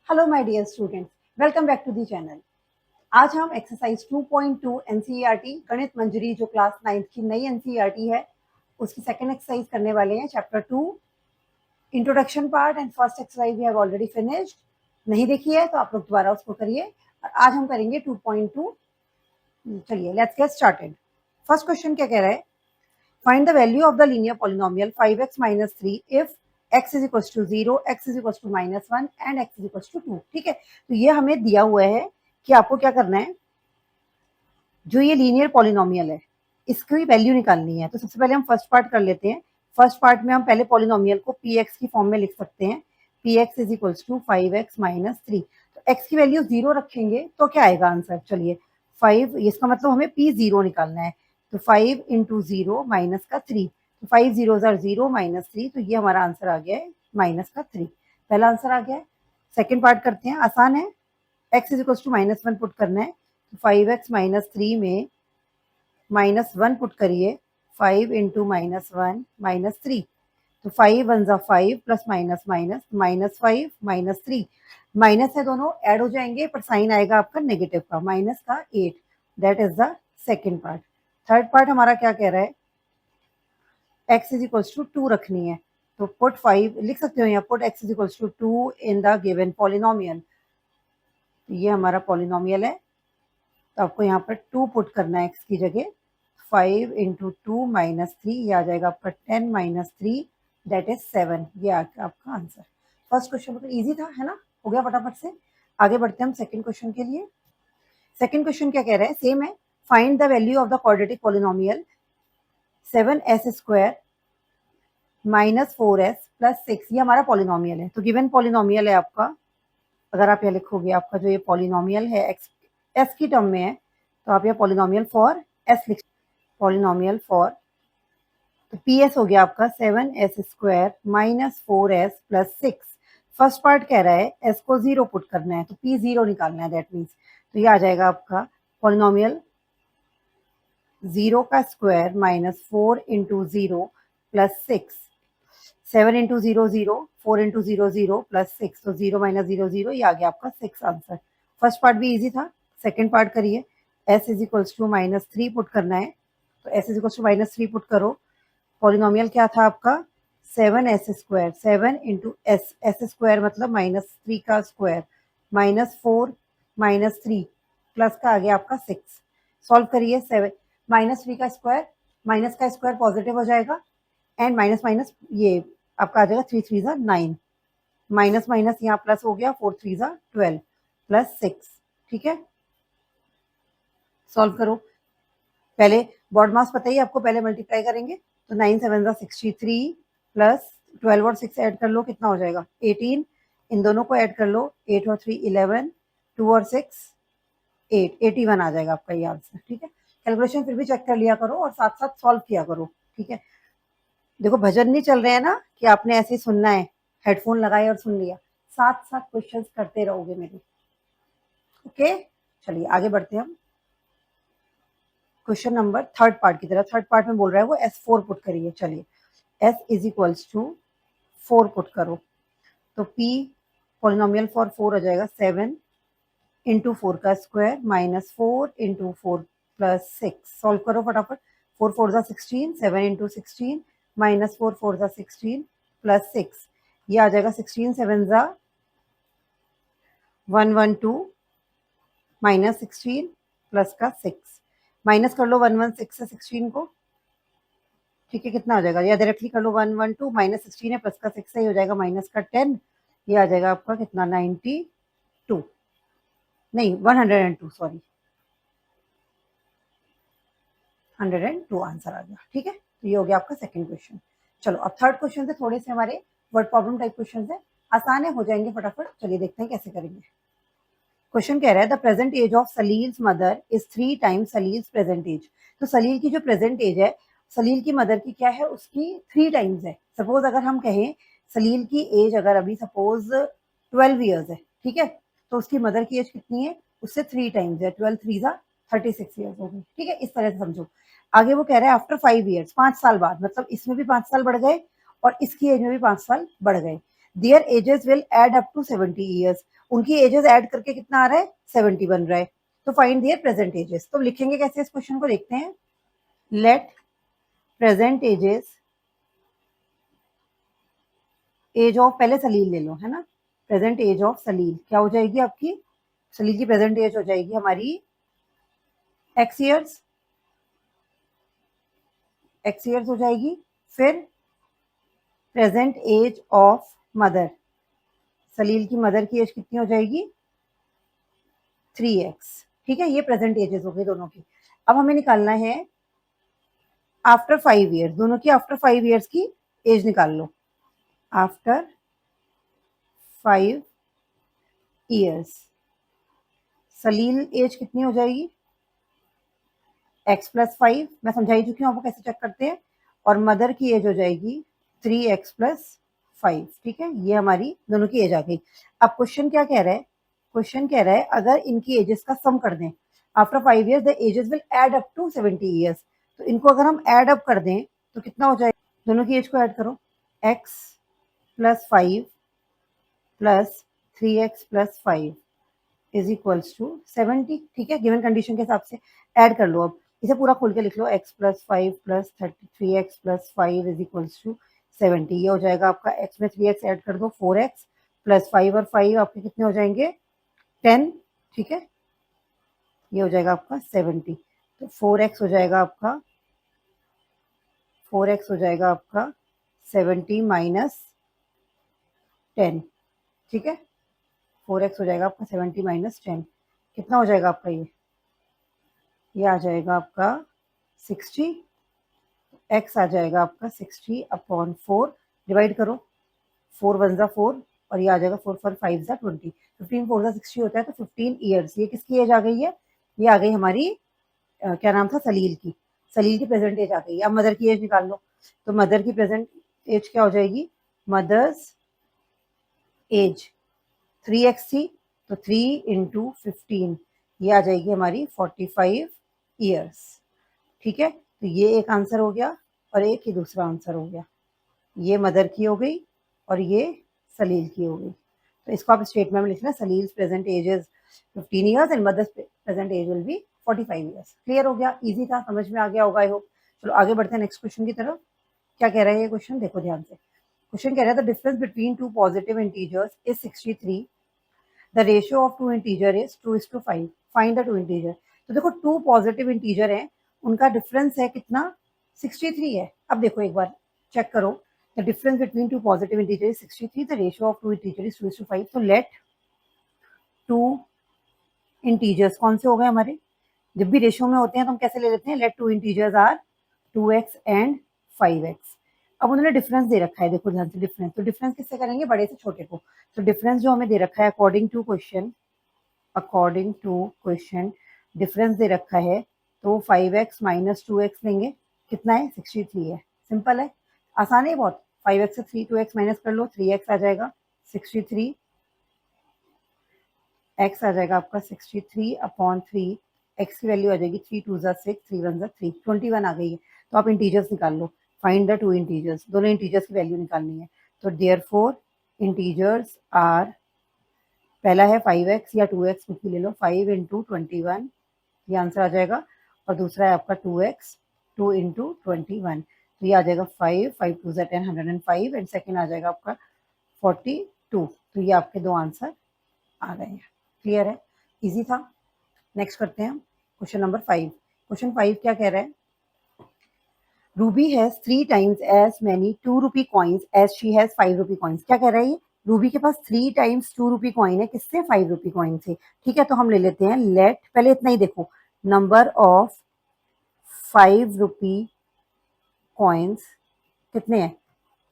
Hello my dear students, welcome back to the channel. आज हम exercise 2.2 NCERT गणित मंजरी जो क्लास 9th की नई एनसीईआरटी है उसकी सेकंड एक्सरसाइज करने वाले हैं। Chapter 2 introduction part and first exercise we have already finished. नहीं देखी है तो आप लोग दोबारा उसको करिए। और आज हम करेंगे 2.2। चलिए let's get started. First question क्या कह रहा है? Find the value of the linear polynomial 5x minus 3 if x is equals to 0, x is equals to -1 and x is equals to 2। ठीक है, तो ये हमें दिया हुआ है कि आपको क्या करना है, जो ये लीनियर पॉलिनोमियल है इसकी वैल्यू निकालनी है। तो सबसे पहले हम फर्स्ट पार्ट कर लेते हैं। फर्स्ट पार्ट में हम पहले पॉलिनोमियल को px की फॉर्म में लिख सकते हैं। px is equals to 5x minus 3। तो x की वैल्यू 0 रखेंगे तो क्या आएगा आंसर? चलिए 5, इसका मतलब हमें p0 निकालना है। तो 5 इंटू 0 माइनस का 3, तो 5 जीरोज आर 0 माइनस 3, तो ये हमारा आंसर आ गया है माइनस का 3। पहला आंसर आ गया है। सेकेंड पार्ट करते हैं, आसान है। x is equals to -1 put करना है। तो 5x माइनस 3 में -1 पुट करिए। 5 इंटू -1 -3, तो 5 वन जा 5 प्लस माइनस माइनस -5 -3, माइनस है दोनों ऐड हो जाएंगे पर साइन आएगा आपका नेगेटिव का, माइनस का 8। That is the second part. Third part हमारा क्या कह रहा है? x इज इक्वल्स टू 2 रखनी है। तो पुट 5 लिख सकते हो यहाँ, put x is equals to 2 in the given polynomial. ये हमारा पॉलिनोमियल है, तो आपको यहाँ पर 2 पुट करना है x की जगह। 5 इंटू 2 माइनस 3, ये आ जाएगा आपका 10 माइनस 3, दैट इज 7। ये आ गया आपका आंसर। फर्स्ट क्वेश्चन मतलब इजी था, है ना? हो गया फटाफट से। आगे बढ़ते हैं हम सेकंड क्वेश्चन के लिए। सेकंड क्वेश्चन क्या कह रहा है? सेम है। Find the value of the quadratic polynomial 7s² minus 4s plus 6। ये हमारा पॉलिनोमियल है। तो गिवन पॉलिनोमियल है आपका, अगर आप यहाँ लिखोगे आपका जो ये पॉलिनोमियल है एक्स एस की टर्म में है, तो आप ये पॉलिनोमियल फॉर एस लिख, पॉलिनोमियल फॉर, तो पी एस हो गया आपका 7s² minus 4s plus 6। First part कह रहा है एस को 0 पुट करना है, तो पी 0 निकालना है। दैट मीन्स तो ये आ जाएगा आपका पॉलिनोमियल 0 का square minus 4 into 0 plus 6। 7 into 0 0, 4 into 0 0 plus 6, तो 0 माइनस 0 0, ये आ गया आपका 6 आंसर। फर्स्ट पार्ट भी इजी था। सेकेंड पार्ट करिए। s is equals to -3 put करना है, तो s is equals to -3 put करो। पॉलिनोमियल क्या था आपका? 7s², 7 इंटू एस स्क्वायर मतलब -3 का स्क्वायर, -4 -3 प्लस का आ गया आपका 6। सॉल्व करिए। 7 -3 का स्क्वायर, माइनस का स्क्वायर पॉजिटिव हो जाएगा, एंड माइनस माइनस ये आपका आ जाएगा 3 3 जा 9, माइनस माइनस यहाँ प्लस हो गया, 4 3 जा 12 प्लस 6। ठीक है, सॉल्व करो। पहले बॉड मास पता ही आपको, पहले मल्टीप्लाई करेंगे तो 9 7 जा 63 प्लस 12 और 6 ऐड कर लो, कितना हो जाएगा 18। इन दोनों को ऐड कर लो, 8 और 3 11, 2 और 6 8, 81 आ जाएगा आपका ये आंसर। ठीक है, कैलकुलेशन फिर भी चेक कर लिया करो और साथ साथ सॉल्व किया करो। ठीक है, देखो भजन नहीं चल रहे हैं ना कि आपने ऐसे ही सुनना है, हेडफोन लगाए और सुन लिया, साथ साथ क्वेश्चंस करते रहोगे मेरे। ओके, चलिए आगे बढ़ते हैं हम क्वेश्चन नंबर थर्ड पार्ट की तरफ। थर्ड पार्ट में बोल रहा है वो S4 पुट करिए। चलिए s is equals to 4 put करो, तो p पॉलिनोमियल फॉर 4 हो जाएगा 7 इंटू 4 का square minus 4 into 4 plus 6। Solve करो फटाफट। 4 4 जा 16, 7 इंटू 16 माइनस 4 4 जा 16 प्लस 6, ये आ जाएगा 16 7 जा 112 माइनस 16 प्लस का 6, माइनस कर लो 116 से 16 को। ठीक है, कितना हो जाएगा? या डायरेक्टली कर लो, 112 माइनस 16 है प्लस का 6 है, हो जाएगा माइनस का 10। ये आ जाएगा आपका कितना 92, नहीं 102, सॉरी 102 आंसर आ गया। ठीक है, तो ये हो गया आपका सेकंड क्वेश्चन। चलो अब थर्ड क्वेश्चन से थोड़े से हमारे वर्ड प्रॉब्लम टाइप क्वेश्चन है, आसान है, हो जाएंगे फटाफट। चलिए देखते हैं कैसे करेंगे। क्वेश्चन कह रहा है the present age of Salil's mother is 3 times Salil's present age. तो सलील की जो प्रेजेंट एज है, सलील की मदर की क्या है, उसकी 3 टाइम्स है। सपोज अगर हम कहें सलील की एज अगर अभी सपोज 12 ईयर्स है, ठीक है, तो उसकी मदर की एज कितनी है? उससे 3 टाइम्स है, 12 3 जा 36 ईयर्स हो गई। ठीक है, इस तरह से समझो। आगे वो कह रहा है आफ्टर 5 ईयर्स, 5 साल बाद, मतलब इसमें भी 5 साल बढ़ गए और इसकी एज में भी 5 साल बढ़ गए। Their ages will add up to 70 years, उनकी एजेस ऐड करके कितना आ रहा है 70 बन रहा है। तो फाइंड देयर प्रेजेंट एजेस, तो लिखेंगे कैसे इस क्वेश्चन को, देखते हैं। Let present ages, age of, पहले सलील ले लो है ना, प्रेजेंट एज ऑफ सलील क्या हो जाएगी आपकी, सलील की प्रेजेंट एज हो जाएगी हमारी एक्स ईयर्स, एक्स ईयर्स हो जाएगी। फिर प्रेजेंट एज ऑफ मदर, सलील की मदर की एज कितनी हो जाएगी 3x, ठीक है, ये प्रेजेंट एजेस हो गई दोनों की। अब हमें निकालना है आफ्टर 5 ईयर्स, दोनों की आफ्टर 5 ईयर्स की एज निकाल लो। आफ्टर 5 ईयर्स सलील एज कितनी हो जाएगी x+5, मैं समझाई चुकी हूँ आपको कैसे चेक करते हैं, और मदर की एज हो जाएगी 3x+5, ठीक है, ये हमारी दोनों की एज आ गई। अब क्वेश्चन क्या कह रहा है, क्वेश्चन कह रहा है अगर इनकी एजेस का सम कर दें after 5 years the ages will add up to 70 years, तो इनको अगर हम एड अप कर दें तो कितना हो जाएगा, दोनों की एज को ऐड करो, x+5 plus 3x+5 is equals to 70, ठीक है, गिवन कंडीशन के हिसाब से ऐड कर लो। अब इसे पूरा खोल के लिख लो, x+5 plus 3x+5 is equals to 70, ये हो जाएगा आपका, x में 3x ऐड कर दो 4x प्लस 5 और 5 आपके कितने हो जाएंगे 10, ठीक है, ये हो जाएगा आपका 70, तो 4x हो जाएगा आपका, 4x हो जाएगा आपका 70 माइनस 10, ठीक है, 4x हो जाएगा आपका 70 माइनस 10, कितना हो जाएगा आपका, ये आ जाएगा आपका 60, x आ जाएगा आपका 60/4, डिवाइड करो, 4 1 जा 4 और ये आ जाएगा 4 4 5 जा 20, 15 4 जा 60 होता है, तो 15 ईयर्स, ये किसकी एज आ गई है, ये आ गई हमारी क्या नाम था सलील की, सलील की प्रेजेंट एज आ गई। अब मदर की एज निकाल लो, तो मदर की प्रेजेंट एज क्या हो जाएगी, मदर्स एज 3x थी, तो 3 इंटू 15, ये आ जाएगी हमारी 45 ईयर्स, ठीक है, तो ये एक आंसर हो गया और एक ही दूसरा आंसर हो गया, ये मदर की हो गई और ये सलील की हो गई। तो इसको आप स्टेटमेंट में लिखना, Salil present age is 15 years and mother's present age will be 45 years. Clear हो गया, इजी था, समझ में आ गया होगा आई होप। चलो आगे बढ़ते हैं नेक्स्ट क्वेश्चन की तरफ। क्या कह रहा है ये क्वेश्चन, देखो ध्यान से, क्वेश्चन कह रहा है the difference between two positive integers is 63, the ratio of two integer is 2:5, find the two integer. तो देखो टू पॉजिटिव इंटीजर है, उनका डिफरेंस है कितना 63 है। अब देखो एक बार चेक करो, the difference between two positive integer is 63, the ratio of two integer is 2:5, तो लेट टू इंटीजर्स कौन से हो गए हमारे, जब भी रेशियो में होते हैं तो हम कैसे ले लेते हैं, let two integers are 2x and 5x। अब उन्होंने डिफरेंस दे रखा है, देखो ध्यान से डिफरेंस, तो डिफरेंस किससे करेंगे, बड़े से छोटे को, तो डिफरेंस जो हमें दे रखा है according to question, according to question difference दे रखा है, तो 5x माइनस 2x लेंगे, कितना है 63 है, सिंपल है, आसान है बहुत, 5x से 2x माइनस कर लो, 3x आ जाएगा 63, x आ जाएगा आपका 63/3, x की वैल्यू आ जाएगी 3 2 जा 6, 3 1 जा 3, 21 आ गई है। तो आप इंटीजर्स निकाल लो, फाइंड द टू इंटीजर्स, दोनों इंटीजर्स की वैल्यू निकालनी है, तो देयरफॉर इंटीजर्स आर, पहला है 5x या 2x कुछ भी ले लो, 5 इंटू 21, ये आंसर आ जाएगा, और दूसरा है आपका 2x, 2 इंटू 21, तो ये आ जाएगा 5, 5 2 जा 10, 105, एंड सेकेंड आ जाएगा आपका 42, तो ये आपके दो आंसर आ गए हैं। क्लियर है, इजी था। नेक्स्ट करते हैं हम क्वेश्चन नंबर 5। क्वेश्चन 5 क्या कह रहा है, Ruby has 3 times as many 2 rupee coins as she has 5 rupee coins. क्या कह रहा है ये, रूबी के पास 3 टाइम्स 2 रुपी कॉइन है, किससे 5 रुपी कॉइन से, ठीक है, तो हम ले लेते हैं, लेट पहले इतना ही देखो, नंबर ऑफ 5 रुपी कॉइन्स कितने हैं,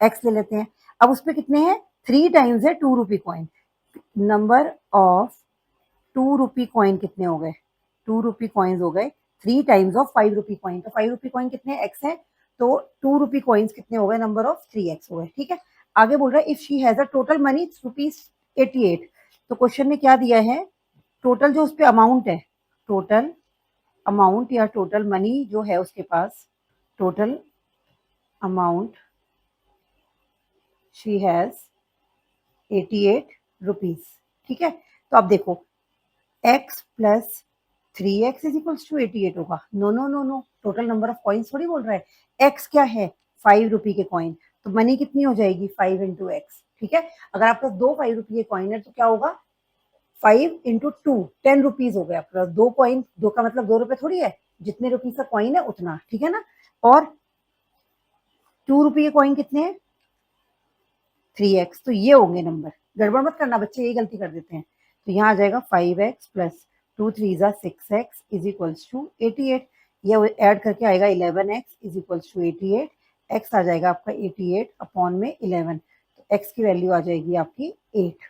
एक्स ले लेते हैं। अब उसमें कितने हैं, 3 टाइम्स है 2 rupee coin, number of 2 rupee coin कितने हो गए, 2 रुपी कॉइन्स हो गए 3 टाइम्स ऑफ 5 रुपी कॉइन, तो 5 रुपी कॉइन कितने एक्स है, तो 2 रुपी कॉइन्स कितने हो गए, नंबर ऑफ 3x हो गए, ठीक है। आगे बोल रहा है if she has a total money ₹88, तो क्वेश्चन में क्या दिया है, टोटल जो उस पे अमाउंट है, टोटल अमाउंट या टोटल मनी जो है उसके पास, total amount she has 88 rupees. ठीक है, तो अब देखो x plus 3x is equals to 88 होगा। No no no no, total number of coins थोड़ी बोल रहा है। x क्या है? 5 रुपए के कॉइन, तो मनी कितनी हो जाएगी? 5 इंटू एक्स। ठीक है, अगर आपके पास 2 5 रुपए के कॉइन है तो क्या होगा? 5 इंटू 2, 10 रुपीज हो गया आपके पास। 2 कॉइन, 2 का मतलब 2 रुपए थोड़ी है, जितने रुपीज का कॉइन है उतना। ठीक है ना, और 2 रुपए के कॉइन कितने हैं? 3x। तो ये होंगे नंबर। गड़बड़ मत करना बच्चे, ये गलती कर देते हैं। तो यहाँ आ जाएगा 5x plus 2 3 6x is equals to 88। ये ऐड करके आएगा 11x is equals to 88। x आ जाएगा आपका 88 अपॉन में 11, तो x की वैल्यू आ जाएगी आपकी 8।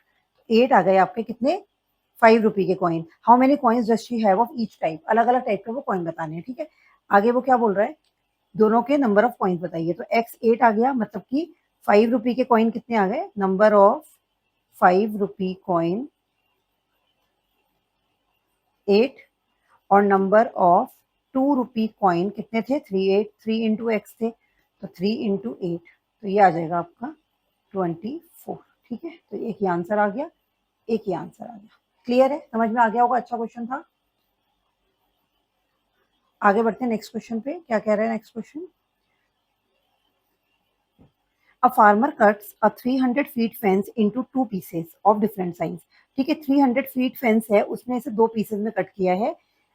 8 आ गए आपके कितने? 5 रुपए के coin. How many coins does she have of each type? अलग अलग टाइप के वो कॉइन बताने हैं। ठीक है, आगे वो क्या बोल रहा है? दोनों के नंबर ऑफ कॉइन्स बताइए। तो x 8 आ गया, मतलब कि 5 रुपए के कॉइन कितने आ गए? नंबर ऑफ 5 रुपए कॉइन 8, और नंबर ऑफ 2 रुपए कॉइन कितने थे? 3 इंटू एक्स थे, तो 3 इंटू 8, तो ये आ जाएगा आपका 24। ठीक है, तो एक ही आंसर आ गया, एक ही आंसर आ गया। क्लियर है? समझ में आ गया होगा, अच्छा क्वेश्चन था। आगे बढ़ते हैं नेक्स्ट क्वेश्चन पे। क्या कह रहे हैं next question? A farmer cuts a 300 feet fence into 2 pieces of different size. ठीक है, 300 feet fence है, उसमें से 2 pieces में कट किया है।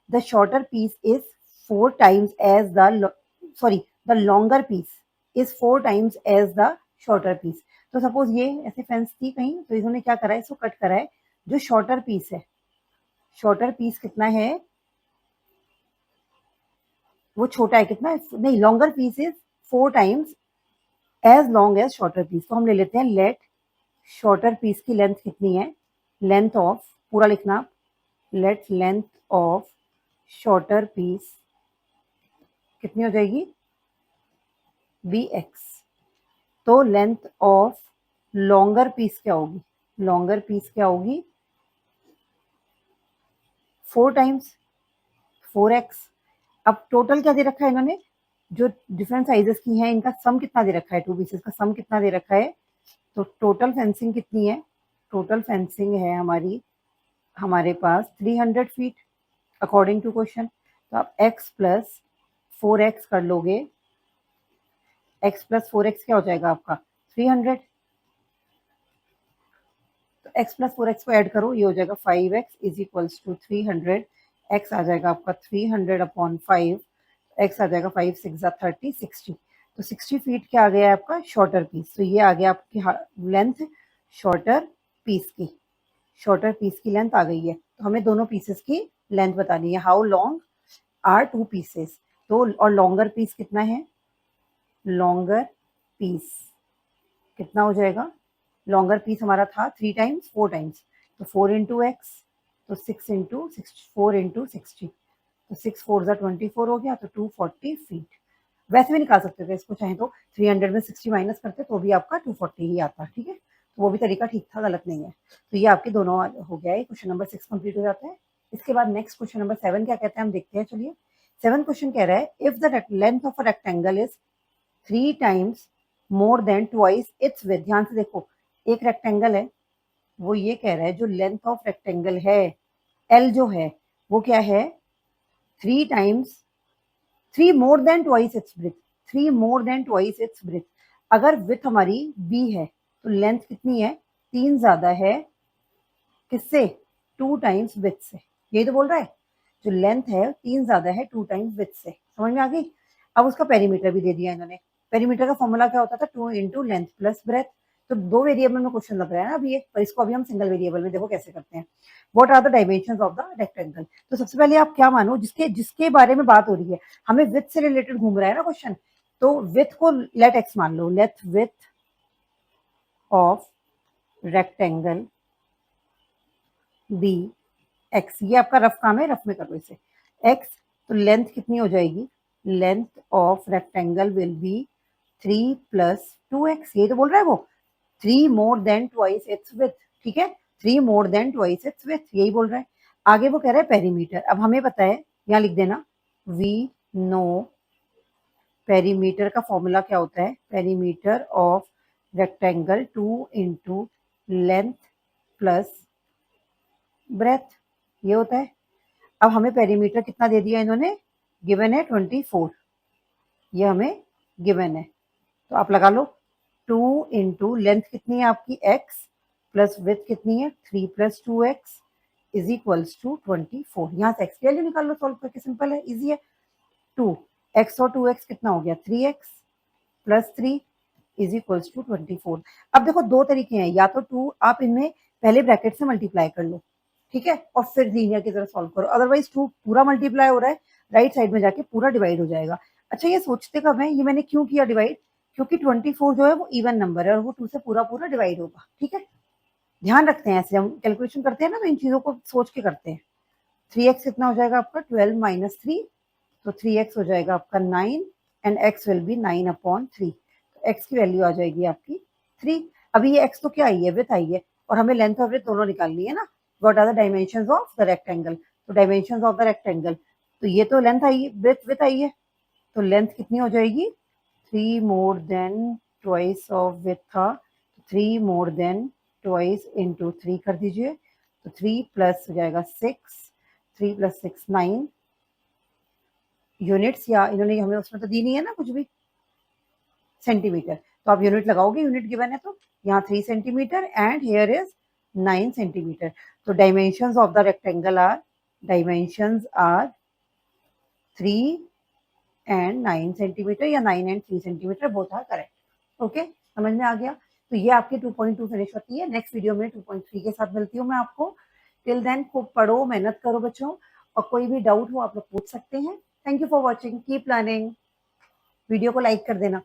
The shorter piece is 4 times as the sorry, the longer piece is 4 times as the shorter piece. तो suppose ये ऐसे फेंस थी कहीं, तो इन्होंने क्या करा है? इसको कट करा है। जो शॉर्टर पीस है, शॉर्टर पीस कितना है? वो छोटा है कितना? नहीं, longer piece is 4 times as long as shorter piece. तो हम ले लेते हैं लेट शॉर्टर पीस की लेंथ कितनी है? लेंथ ऑफ, पूरा लिखना, let length of shorter piece कितनी हो जाएगी? bx। तो लेंथ ऑफ लॉन्गर पीस क्या होगी? लॉन्गर पीस क्या होगी? 4 टाइम्स 4x। अब टोटल क्या दे रखा है इन्होंने? जो डिफरेंट साइजेस की हैं इनका सम कितना दे रखा है? 2 पीसेस का सम कितना दे रखा है? तो टोटल फेंसिंग कितनी है? टोटल फेंसिंग है हमारी, हमारे पास 300 फीट अकॉर्डिंग टू क्वेश्चन। तो आप x प्लस 4x कर लोगे, x प्लस 4x क्या हो जाएगा आपका? 300। तो x प्लस 4x को ऐड करो, ये हो जाएगा 5x is equals to 300। x आ जाएगा आपका 300 अपॉन 5, x आ जाएगा 5 6 30 60। तो 60 फीट क्या आ गया है आपका? Shorter piece. तो ये आ गया आपकी लेंथ शॉर्टर पीस की। शॉर्टर पीस की लेंथ आ गई है, तो हमें दोनों पीसेस की लेंथ बतानी है। How long are 2 pieces? तो और लॉन्गर पीस कितना है? लॉन्गर पीस कितना हो जाएगा? लॉन्गर पीस हमारा था 3 टाइम्स 4 टाइम्स, तो 4 इंटू एक्स, तो 6 इंटू 6, 4 इंटू 60, तो 6 4 ज़ा 24 हो गया, तो 240 फीट। वैसे भी निकाल सकते थे इसको, चाहे तो 300 में 60 माइनस करते तो भी आपका 240 ही आता। ठीक है, तो वो भी तरीका ठीक था, गलत नहीं है। तो ये आपके दोनों हो गया है। क्वेश्चन नंबर 6 कंप्लीट हो जाता है। इसके बाद नेक्स्ट क्वेश्चन नंबर 7 क्या कहते हैं हम देखते हैं। चलिए, 7 क्वेश्चन कह रहा है if the length of a rectangle is 3 times more than twice its width. ध्यान से देखो, एक रेक्टेंगल है, वो ये कह रहा है जो लेंथ ऑफ रेक्टेंगल है एल जो है वो क्या है? 3 times, 3 more than twice its breath. अगर विथ हमारी बी है तो लेंथ कितनी है? 3 ज्यादा है किससे? 2 टाइम्स विथ से। यही तो बोल रहा है, जो लेंथ है 3 ज्यादा है 2 टाइम्स विथ से। समझ में आ गई? अब उसका पेरीमीटर भी दे दिया इन्होंने। पेरीमीटर का फॉर्मूला क्या होता था? 2 इंटू लेंथ प्लस ब्रेथ। तो 2 वेरिएबल में क्वेश्चन लग रहा है ना अभी ये, पर इसको अभी हम सिंगल वेरिएबल में देखो कैसे करते हैं। What are the dimensions of the rectangle? तो सबसे पहले आप क्या मानो, जिसके जिसके बारे में बात हो रही है, हमें विथ से रिलेटेड घूम रहा है ना क्वेश्चन, तो विथ को लेट एक्स मान लो। Let with of rectangle be x. ये आपका रफ काम है, रफ में करो इसे। एक्स, तो लेंथ कितनी हो जाएगी? Length of rectangle will be 3 plus 2x। ये तो बोल रहा है वो 3 more than twice its with. ठीक है, 3 more than twice its with, यही बोल रहा है। आगे वो कह रहा है पेरीमीटर। अब हमें पता है, यहाँ लिख देना, वी नो पेरीमीटर का फॉर्मूला क्या होता है? Perimeter of rectangle 2 into length plus breadth, ये होता है। अब हमें पेरीमीटर कितना दे दिया इन्होंने, गिवन है 24, ये हमें गिवन है, तो आप लगा लो 2 इंटू लेंथ कितनी है आपकी x प्लस विथ कितनी है 3 plus 2x is equals to 24। यहाँ से x की वैल्यू निकाल लो, सॉल्व करके, सिंपल है, इजी है। 2x और 2x कितना हो गया 3x plus 3 is equals to 24। अब देखो दो तरीके हैं, या तो 2 आप इनमें पहले ब्रैकेट से मल्टीप्लाई कर लो, ठीक है, और फिर लीनियर की तरह सॉल्व करो, अदरवाइज 2 पूरा मल्टीप्लाई हो रहा है, राइट साइड में जाके पूरा डिवाइड हो जाएगा। अच्छा ये सोचते कब है, ये मैंने क्यों किया डिवाइड, क्योंकि 24 जो है वो इवन नंबर है और वो 2 से पूरा पूरा डिवाइड होगा, ठीक है। ध्यान रखते हैं, ऐसे हम कैलकुलेशन करते हैं ना तो इन चीजों को सोच के करते हैं। 3x कितना हो जाएगा आपका 12 माइनस 3, तो 3x हो जाएगा आपका 9 and x will be 9 upon 3, तो x की वैल्यू आ जाएगी आपकी 3। अभी ये x तो क्या आई है, विथ आई है, और हमें लेंथ और विथ दोनों निकालनी है ना। What are the dimensions of the rectangle, तो डायमेंशंस ऑफ द रेक्टेंगल, तो ये तो लेंथ आई है, विथ आई है, तो लेंथ कितनी हो जाएगी 3 more than twice of with था, 3 मोर देन ट्वाइस इंटू 3 कर दीजिए, तो 3 प्लस हो जाएगा 6, 3 प्लस 6 9 यूनिट्स, या इन्होंने हमें उसमें तो दी नहीं है ना कुछ भी, सेंटीमीटर, तो आप यूनिट लगाओगे, यूनिट गिवन है तो यहाँ 3 centimetre and here is 9 centimetre. तो dimensions of the rectangle are, dimensions are 3 and 9 centimetre, या 9 and 3 centimetre, both are correct. Okay, समझ में आ गया। तो ये आपकी 2.2 फिनिश होती है। नेक्स्ट वीडियो में 2.3 के साथ मिलती हूँ मैं आपको। टिल देन खूब पढ़ो, मेहनत करो बच्चों, और कोई भी डाउट हो आप लोग पूछ सकते हैं। Thank you for watching, keep learning. Video को लाइक कर देना।